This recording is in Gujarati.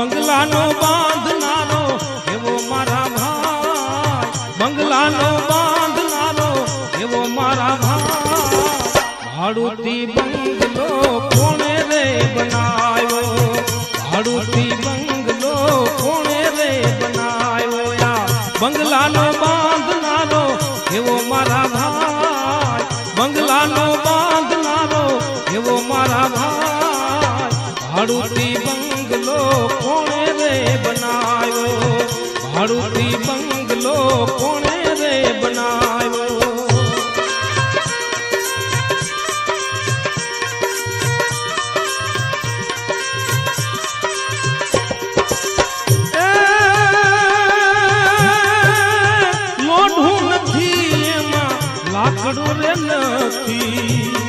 બંગલાનો બાંધનારો એવો મારા ભાઈ, બંગલાનો બાંધનારો એવો મારા ભાઈ, ભાડુતી બંગલો કોણે રે બનાવ્યો, ભાડુતી બંગલો કોણે રે બનાવ્યો, બંગલાનો બાંધનારો એવો મારા ભાઈ, બંગલાનો બાંધનારો એવો મારા ભાઈ, ભાડુતી બંગલો કોણે રે બનાવ્યો, ભાડુતી બંગલો કોણે રે બનાવ્યો। લાકડું રે નથી